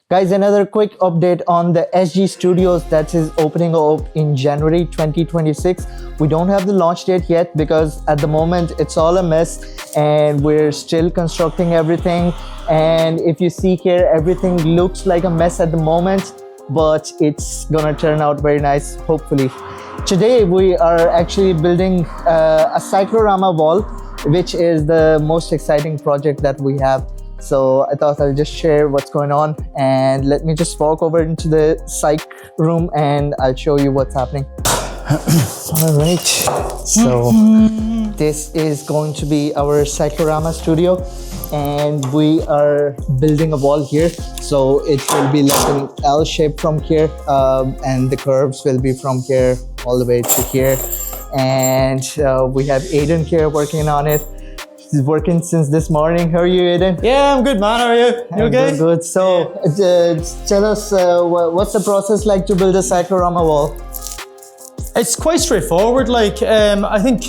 Guys, another quick update on the SG Studios that is opening up in January 2026. We don't have the launch date yet because at the moment it's all a mess and we're still constructing everything. And if you see here, everything looks like a mess at the moment, but it's gonna turn out very nice, hopefully. Today we are actually building a Cyclorama wall, which is the most exciting project that we have. So I thought I'll just share what's going on, and let me just walk over into the psych room and I'll show you what's happening. All right, so this is going to be our Cyclorama studio, and we are building a wall here. So it will be like an L shape from here, and the curves will be from here all the way to here. And we have Aden here working on it. He's working since this morning. How are you, Aden? Yeah, I'm good, man. How are you? You okay? Good. So tell us, what's the process like to build a Cyclorama wall? It's quite straightforward. Like, I think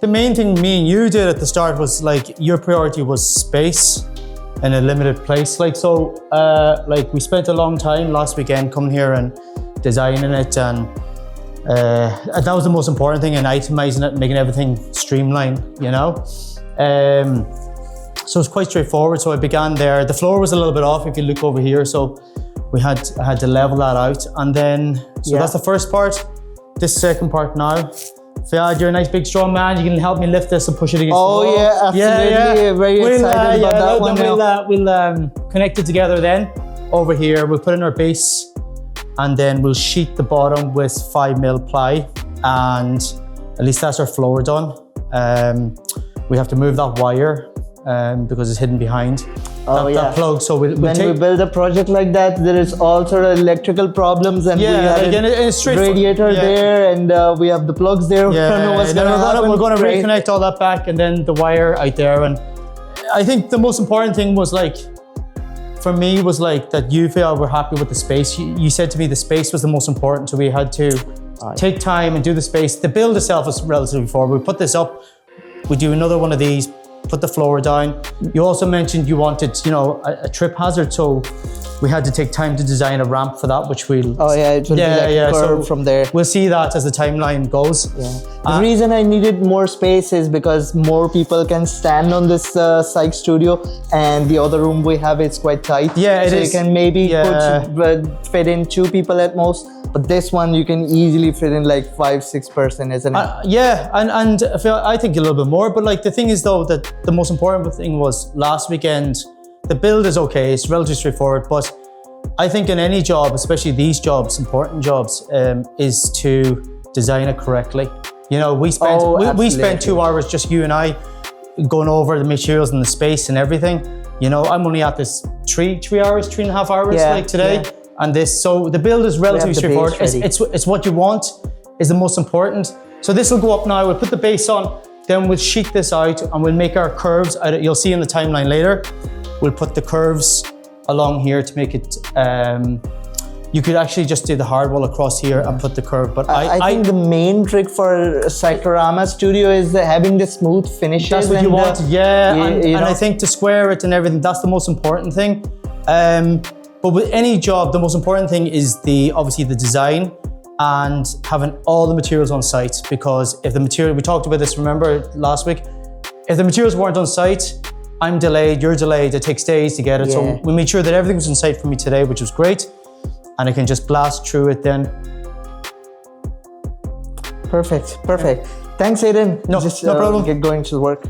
the main thing me and you did at the start was like, your priority was space in a limited place. Like, so, like we spent a long time last weekend coming here and designing it, and that was the most important thing, and itemizing it and making everything streamlined, you know? So it's quite straightforward. So I began there. The floor was a little bit off if you look over here. So I had to level that out. And then, so that's the first part. This second part now. Fiad, you're a nice big strong man. You can help me lift this and push it against the wall. Oh yeah, absolutely. Yeah. Very excited about that one now. We'll connect it together then. Over here, we'll put in our base, and then we'll sheet the bottom with 5mm ply, and at least that's our floor done. We have to move that wire because it's hidden behind that plug. So when we build a project like that, there is all sort of electrical problems, and we have a radiator there, and we have the plugs there. Yeah, don't know what's gonna happen. We're going to reconnect all that back, and then the wire out there. And I think the most important thing was like, for me, was like that you feel we're happy with the space. You said to me the space was the most important, so we had to take time and do the space. The build itself was relatively forward. We put this up, we do another one of these, put the floor down. You also mentioned you wanted, you know, a trip hazard, so we had to take time to design a ramp for that, which we'll... Oh yeah, it will be like a curve from there. We'll see that as the timeline goes. The reason I needed more space is because more people can stand on this psych studio, and the other room we have is quite tight. Yeah, it is. So you can maybe fit in 2 people at most, but this one you can easily fit in like 5-6 person, isn't it? Yeah, and I think a little bit more, but like the thing is though, that the most important thing was last weekend, the build is okay, it's relatively straightforward, but I think in any job, especially these jobs, important jobs, is to design it correctly. You know, we spent 2 hours, just you and I, going over the materials and the space and everything. You know, I'm only at this 3.5 hours like today. And this, so the build is relatively straightforward. It's what you want is the most important. So this will go up now, we'll put the base on, then we'll sheet this out and we'll make our curves. You'll see in the timeline later, we'll put the curves along here to make it, you could actually just do the hardwall across here and put the curve. But I think the main trick for Cyclorama Studio is having the smooth finishes. That's what you want, and I think to square it and everything, that's the most important thing. But with any job, the most important thing is obviously the design and having all the materials on site, because if the material, we talked about this, remember last week, if the materials weren't on site, I'm delayed, you're delayed, it takes days to get it. So we made sure that everything was on site for me today, which was great. And I can just blast through it then. Perfect. Thanks, Aden. No problem. Get going to work.